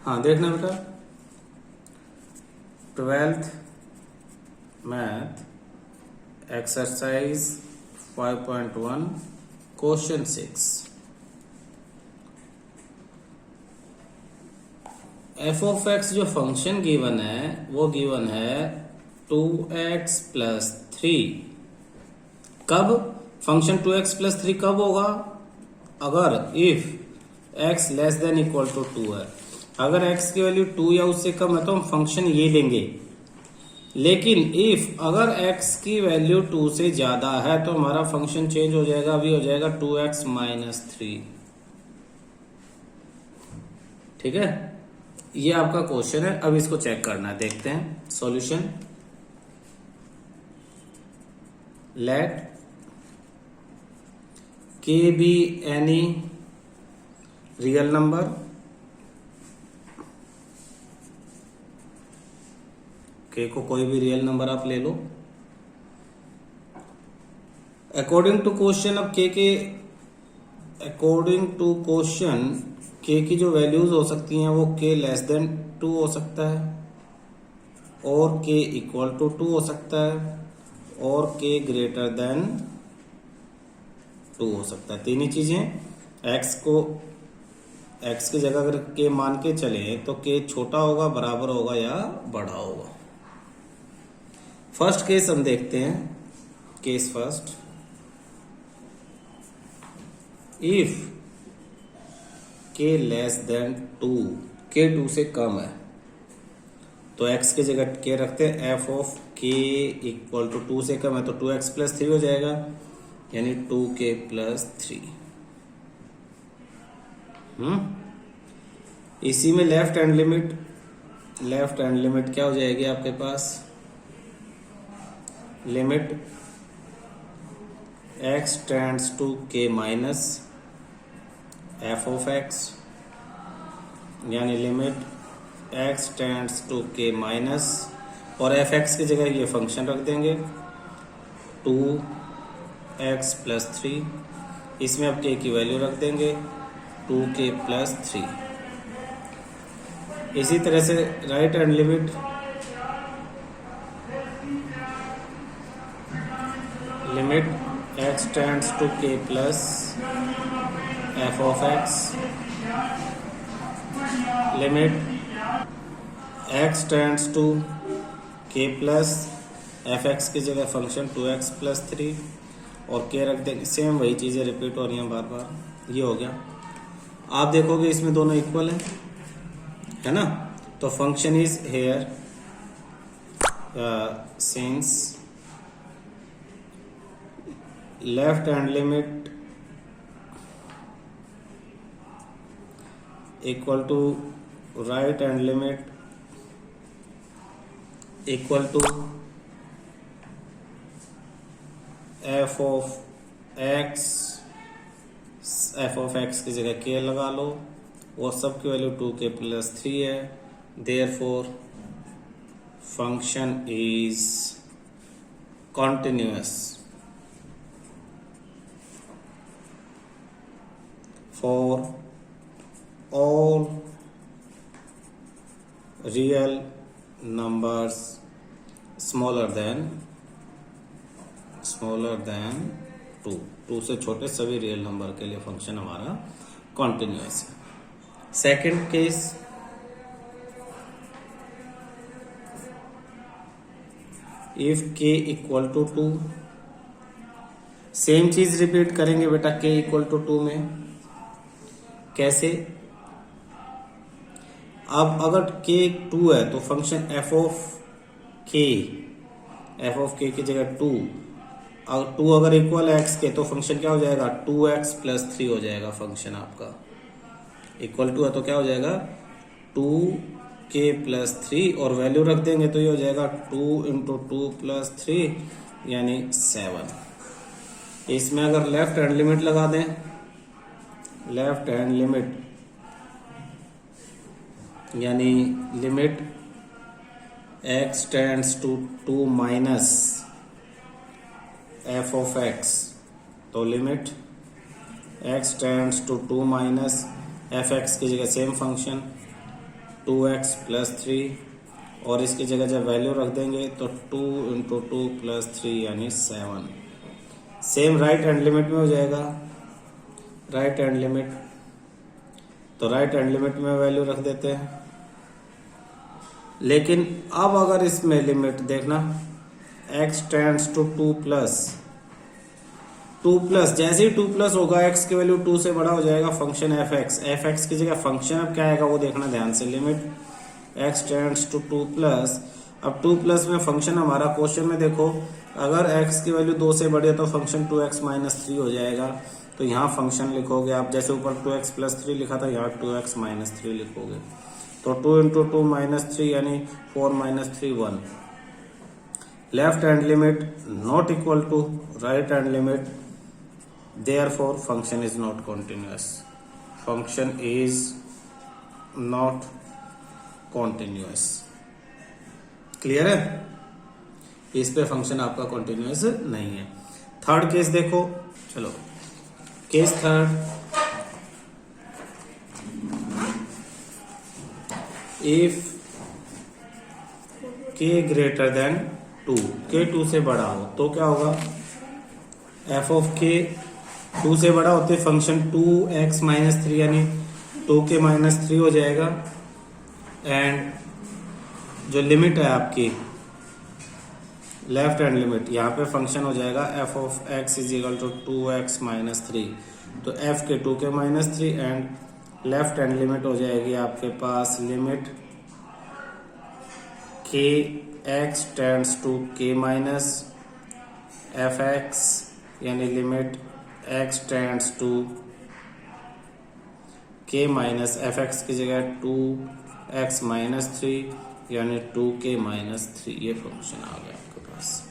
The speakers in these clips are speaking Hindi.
हाँ देखना बेटा, 12th math exercise 5.1 question 6। F of x जो फंक्शन गिवन है वो गिवन है 2x प्लस 3। कब फंक्शन 2x प्लस 3 कब होगा? अगर if x less than equal to 2 है। अगर x की वैल्यू 2 या उससे कम है तो हम फंक्शन ये लेंगे। लेकिन इफ अगर x की वैल्यू 2 से ज्यादा है तो हमारा फंक्शन चेंज हो जाएगा, अभी हो जाएगा 2x माइनस 3। ठीक है, ये आपका क्वेश्चन है। अब इसको चेक करना है, देखते हैं solution. Let k be any real number k को कोई भी रियल नंबर आप ले लो। अकॉर्डिंग टू क्वेश्चन, अब k के अकॉर्डिंग टू क्वेश्चन k की जो वैल्यूज हो सकती हैं वो k लेस देन 2 हो सकता है, और k इक्वल टू 2 हो सकता है, और k ग्रेटर देन 2 हो सकता है। तीन ही चीजें। x की जगह अगर k मान के चले तो k छोटा होगा, बराबर होगा या बड़ा होगा। फर्स्ट केस हम देखते हैं। Case first, if k less then 2, k 2 से कम है तो x की जगह k रखते हैं। f of k equal to 2 से कम है तो 2x प्लस 3 हो जाएगा, यानी 2k प्लस 3। इसी में लेफ्ट हैंड लिमिट क्या हो जाएगी आपके पास? Limit x tends to k minus f of x, यानी limit x tends to k minus, और एफ एक्स की जगह ये फंक्शन रख देंगे 2x प्लस 3। इसमें अब k की वैल्यू रख देंगे 2k प्लस 3। इसी तरह से right hand limit x tends to k plus f of x, limit x tends to k plus F x की जगह फंक्शन 2x प्लस 3 और k रख देंगे। सेम वही चीज़ें रिपीट हो रही हैं बार बार। ये हो गया। आप देखोगे इसमें दोनों इक्वल है ना? तो function is here since left hand limit equal to right hand limit equal to F of X की जगह k लगा लो, और सब की वैल्यू 2k प्लस 3 है। Therefore function is continuous for all real numbers smaller than 2 से छोटे सभी रियल नंबर के लिए फंक्शन हमारा कॉन्टिन्यूअस है। Second case, if k equal to 2, same चीज रिपीट करेंगे बेटा k इक्वल टू 2 में। कैसे? अब अगर k 2 है तो फंक्शन f ऑफ k की जगह 2, और 2 अगर इक्वल है x के तो फंक्शन क्या हो जाएगा? 2x प्लस 3 हो जाएगा। फंक्शन आपका इक्वल टू है तो क्या हो जाएगा? 2k प्लस 3, और वैल्यू रख देंगे तो ये हो जाएगा 2 इंटू 2 प्लस 3 यानी 7। इसमें अगर लेफ्ट हैंड लिमिट लगा दें, लेफ्ट हैंड लिमिट यानी limit x tends to 2 minus f of x, तो limit x tends to 2 minus F x की जगह सेम फंक्शन 2x प्लस 3 और इसकी जगह जब वैल्यू रख देंगे तो 2 इंटू 2 प्लस 3 यानी 7। सेम राइट हैंड लिमिट में हो जाएगा, राइट हैंड लिमिट, तो राइट हैंड लिमिट में वैल्यू रख देते हैं। लेकिन अब अगर इसमें लिमिट देखना x टेंड्स टू 2 प्लस, जैसे ही 2 प्लस होगा x की वैल्यू 2 से बड़ा हो जाएगा फंक्शन f(x) की जगह फंक्शन अब क्या आएगा वो देखना ध्यान से। Limit x tends to 2 plus, अब 2 प्लस में फंक्शन हमारा क्वेश्चन में देखो अगर x की वैल्यू 2 से बड़ी है तो फंक्शन 2x माइनस 3 हो जाएगा। तो यहाँ फंक्शन लिखोगे आप, जैसे ऊपर 2x प्लस 3 लिखा था यहाँ 2x माइनस 3 लिखोगे। तो 2 इंटू 2 माइनस 3 यानी 4 minus 3 1। Left hand limit not equal to right hand limit, therefore function is not continuous, function is not continuous। Clear है, इस पे फंक्शन आपका कंटिन्यूअस नहीं है। थर्ड केस देखो, चलो case third, if k greater than 2, k 2 से बड़ा हो तो क्या होगा, f ऑफ k 2 से बड़ा होते फंक्शन 2x माइनस 3 यानी 2k माइनस 3 हो जाएगा। एंड जो लिमिट है आपकी लेफ्ट हैंड लिमिट, यहाँ पे फंक्शन हो जाएगा f of x is equal to 2x minus 3, तो f के 2k minus 3 and left hand limit हो जाएगी आपके पास limit k x tends to k minus f(x) यानी limit x tends to k minus f(x) की जगह 2x माइनस 3 यानी 2k माइनस 3, ये फंक्शन आ गया आपके पास।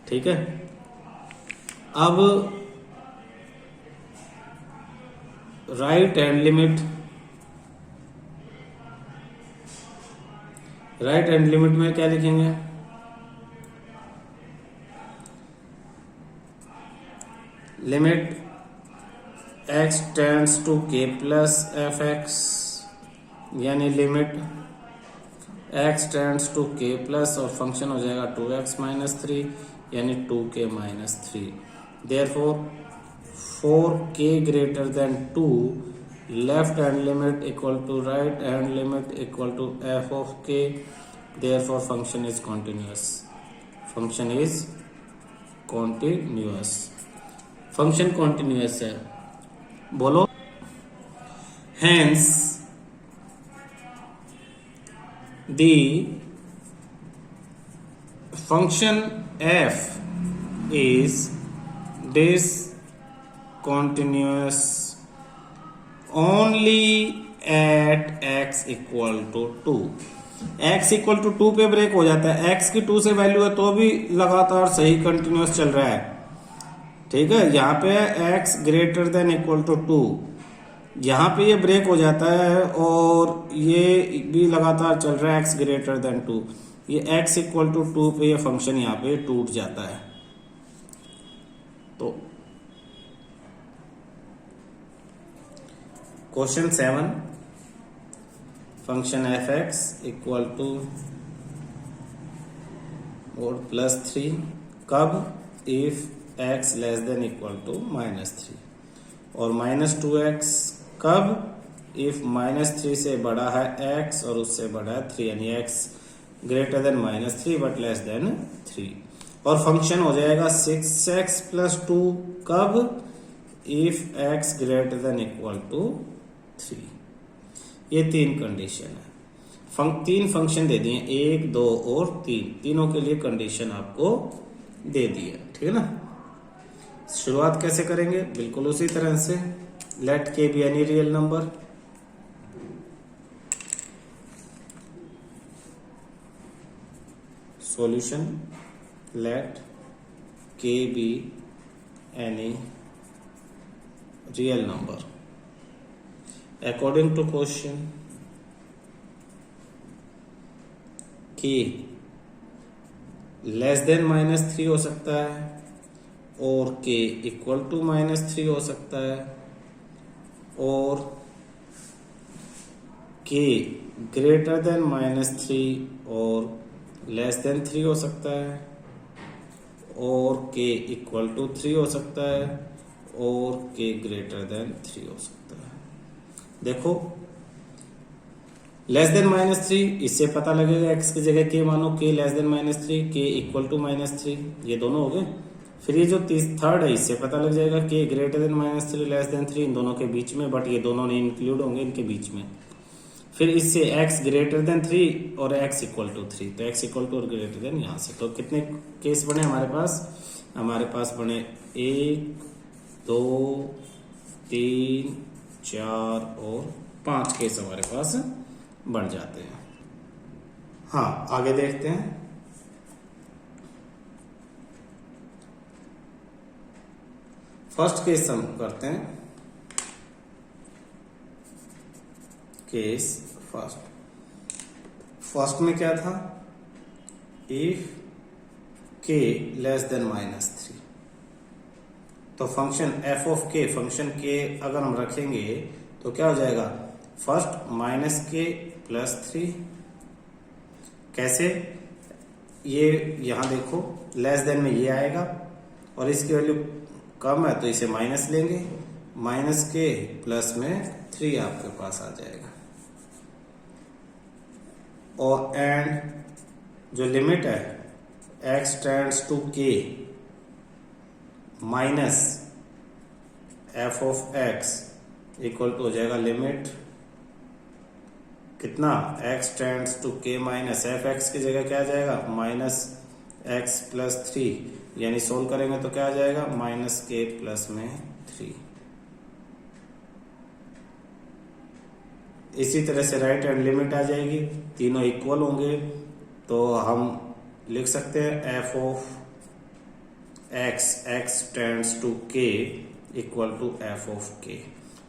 ठीक है, अब right hand limit, right hand limit में क्या लिखेंगे, limit x tends to k plus f(x) यानी limit x tends to k plus और फंक्शन हो जाएगा 2x माइनस 3 यानी 2k minus 3। Therefore 4k greater than 2, left hand limit equal to right hand limit equal to f of k, therefore function is continuous, function is continuous, function continuous है, बोलो। Hence the function f is discontinuous only at x equal to 2। x equal to 2 पे ब्रेक हो जाता है, x की 2 से वैल्यू है तो भी लगातार सही कंटिन्यूअस चल रहा है। ठीक है, यहाँ पे x greater than equal to 2, यहाँ पे ये ब्रेक हो जाता है और ये भी लगातार चल रहा है x ग्रेटर देन 2, ये x इक्वल टू 2 पे ये फंक्शन यहाँ पे टूट जाता है। तो question 7, function f(x) equal to और प्लस 3 कब, if x less than equal to minus 3, और माइनस 2x कब, इफ माइनस 3 से बड़ा है x और उससे बड़ा है 3 यानी x greater than minus 3 but less than 3, और फंक्शन हो जाएगा 6x प्लस 2 कब, if x greater than equal to 3। ये 3 कंडीशन है, 3 फंक्शन दे दिए, 1 2 और 3, तीनों के लिए कंडीशन आपको दे दी है। ठीक है ना, शुरुआत कैसे करेंगे, बिल्कुल उसी तरह से, let k be any real number, solution let k be any real number according to question, k less than minus 3 हो सकता है और k इक्वल टू माइनस 3 हो सकता है, और के ग्रेटर देन -3 और लेस देन 3 हो सकता है, और के इक्वल टू 3 हो सकता है, और के ग्रेटर देन 3 हो सकता है। देखो लेस देन -3, इससे पता लगेगा x की जगह के मानो, के लेस देन -3, के इक्वल टू -3, ये दोनों हो गए। फिर ये जो थर्ड है, इससे पता लग जाएगा के ग्रेटर देन -3 लेस देन 3, इन दोनों के बीच में, बट ये दोनों नहीं इंक्लूड होंगे इनके बीच में। फिर इससे x ग्रेटर देन 3 और x इक्वल टू 3, तो x इक्वल टू और ग्रेटर देन यहाँ से। तो कितने केस बने हमारे पास? हमारे पास बने 1 2 3 4 और 5 केस हमारे पास बन जाते हैं। हाँ, आगे देखते हैं। फर्स्ट केस हम करते हैं, केस फर्स्ट में क्या था? इफ के लेस देन -3, तो फंक्शन f ऑफ के, फंक्शन के अगर हम रखेंगे तो क्या हो जाएगा? First -k + 3। कैसे? ये यहां देखो, लेस देन में ये आएगा और इसकी वैल्यू कम है तो इसे माइनस लेंगे, -k प्लस में 3 आपके पास आ जाएगा। और एंड जो लिमिट है x tends to k minus f of x equal to हो जाएगा लिमिट कितना? x tends to k minus f(x) की जगह क्या आ जाएगा? -x + 3, यानी सोल्व करेंगे तो क्या आ जाएगा? -k प्लस में 3। इसी तरह से राइट हैंड लिमिट आ जाएगी, तीनों इक्वल होंगे तो हम लिख सकते हैं f of x tends to k equal to f of k।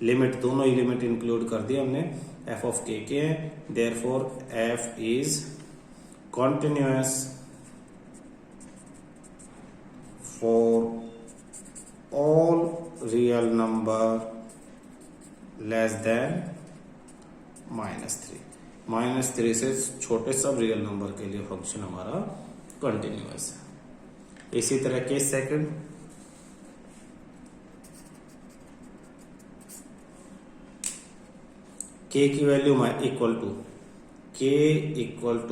Limit, दोनों ही लिमिट इंक्लूड कर दी हमने, f ऑफ k के है, therefore f is continuous for all real number less than -3। -3 से छोटे सब रियल नंबर के लिए फंक्शन हमारा कंटिन्यूअस है। इसी तरह केस सेकंड, k की वैल्यू इक्वल टू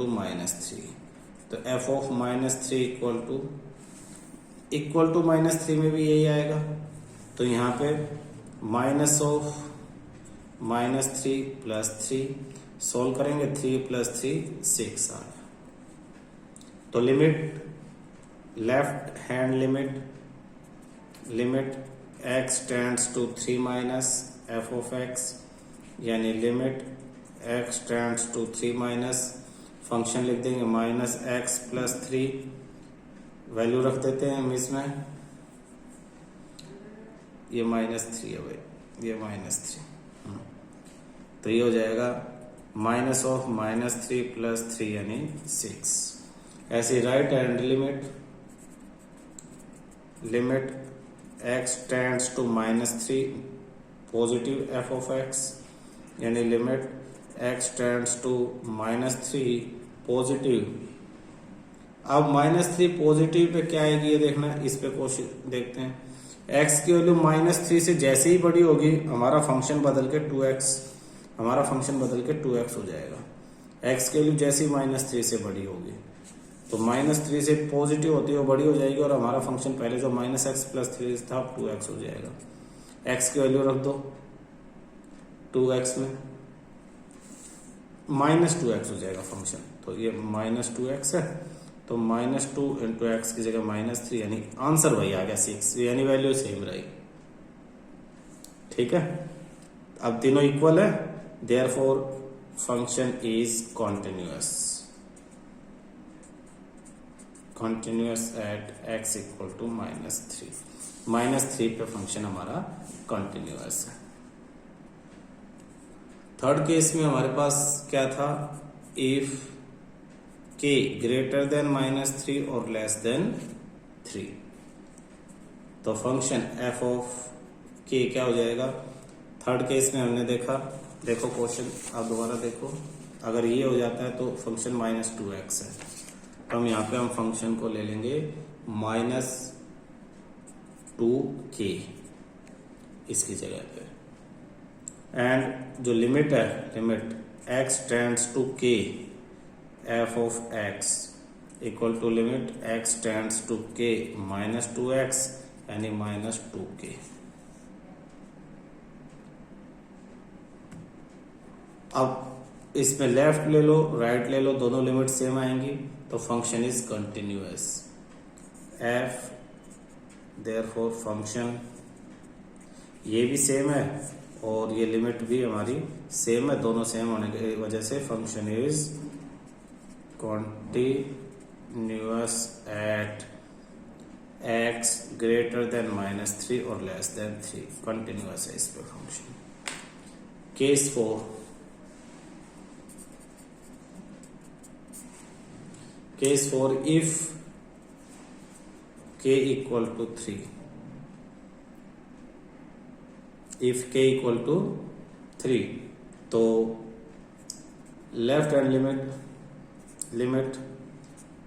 -3, तो f ऑफ -3 इक्वल टू -3 में भी यही आएगा, तो यहाँ पे माइनस ऑफ -3 + 3 सोल्व करेंगे, 3 + 3 6 आ गया। तो limit, left hand limit x tends to 3 minus f of x, यानी limit x tends to 3 minus, function लिख देंगे -x + 3, वैल्यू रख देते हैं हम इसमें, ये -3 है भाई, ये -3, तो ये हो जाएगा माइनस ऑफ -3 + 3 यानी 6। ऐसे right hand limit x tends to -3 positive f of x, यानी limit x tends to -3 positive. अब -3 पॉजिटिव पे क्या आएगी ये देखना, इस पे कोशिश देखते हैं। x की वैल्यू -3 से जैसे ही बड़ी होगी हमारा फंक्शन बदल के 2x हो जाएगा। x की वैल्यू जैसे ही -3 से बड़ी होगी तो -3 से पॉजिटिव होती है वो बड़ी हो जाएगी, और हमारा फंक्शन पहले जो -x + 3 था 2x हो जाएगा। x की वैल्यू रख दो 2x में, -2x हो जाएगा फंक्शन, तो ये -2x है, तो -2 × x की जगह -3, यानी आंसर वही आ गया 6, यानी वैल्यू सेम रही। ठीक है, अब तीनों इक्वल है, therefore function is continuous at x equal to -3। -3 पे फंक्शन हमारा कॉन्टिन्यूअस है। थर्ड केस में हमारे पास क्या था? इफ k ग्रेटर देन -3 और लेस देन 3, तो फंक्शन f ऑफ k क्या हो जाएगा? थर्ड केस में हमने देखा देखो क्वेश्चन आप दोबारा देखो, अगर ये हो जाता है तो फंक्शन -2x है, तो हम यहाँ पे हम फंक्शन को ले लेंगे -2k इसकी जगह पे, एंड जो लिमिट है, limit x tends to k f of x equal to limit x tends to k -2x यानी -2k। अब इसमें लेफ्ट ले लो राइट ले लो, दोनों लिमिट सेम आएंगी, तो function is continuous. f therefore function, ये भी सेम है और ये लिमिट भी हमारी सेम है, दोनों सेम होने की वजह से function is continuous at x greater than -3 और लेस देन 3, कंटिन्यूअस है इस पे function. Case 4, case 4 if k equal to 3, if k equal to 3, तो left hand limit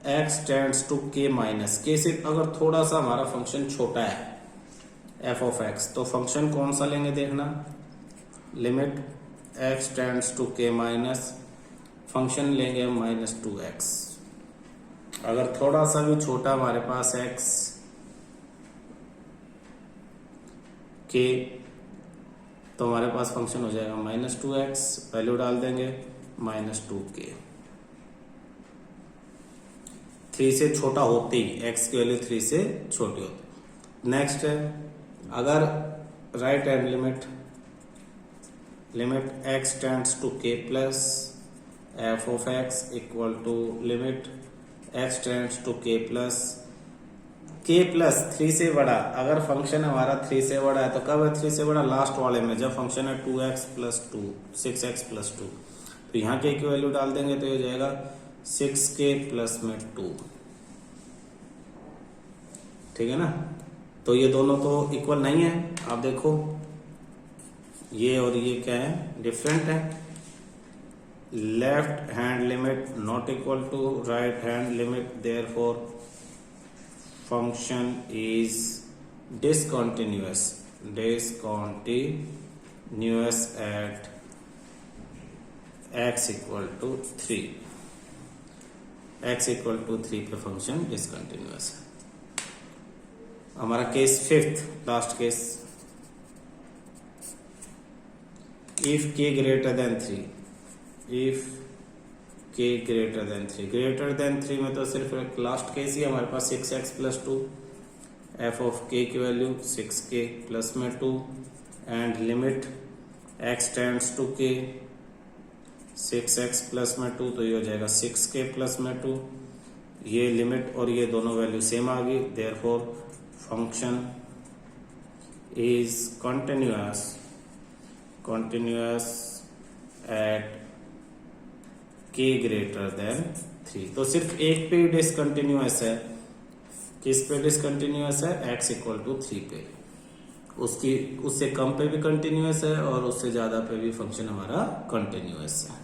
x tends to k minus k से अगर थोड़ा सा हमारा फंक्शन छोटा है f ऑफ x, तो फंक्शन कौन सा लेंगे देखना, limit x tends to k minus, function लेंगे -2x। अगर थोड़ा सा भी छोटा हमारे पास x k, तो हमारे पास फंक्शन हो जाएगा -2x, वैल्यू डाल देंगे -2k। 3 से छोटा होते ही x की वैल्यू 3 से छोटी होती। नेक्स्ट है, अगर right hand limit x tends to k plus f of x equal to limit x tends to k plus 3 से बड़ा, अगर फंक्शन हमारा 3 से बड़ा है तो कब है 3 से बड़ा, लास्ट वाले में, जब फंक्शन है 2x प्लस 2 6x प्लस 2, तो यहाँ k की वैल्यू डाल देंगे तो ये हो जाएगा 6k प्लस में 2, ठीक है ना। तो ये दोनों तो इक्वल नहीं है, आप देखो ये और ये क्या है, डिफरेंट है। Left hand limit not equal to right hand limit, therefore function is discontinuous at x equal to 3, x equal to 3 पे फंक्शन डिसकंटिन्यूअस है। हमारा case 5th last case, if k greater than 3, if k greater than 3, greater than 3 में तो सिर्फ एक लास्ट केस ही हमारे पास 6x plus 2, f of k की वैल्यू 6k प्लस में 2, and limit x tends to k 6x plus में 2, तो ये हो जाएगा 6k प्लस में 2। ये लिमिट और ये दोनों वैल्यू सेम आ गई, therefore function is continuous eight k greater than 3। तो सिर्फ एक पे डिसकंटिन्यूअस है, किस पे डिसकंटिन्यूअस है, x इक्वल टू 3 पे, उससे कम पे भी कंटिन्यूअस है और उससे ज्यादा पे भी फंक्शन हमारा कंटिन्यूअस है।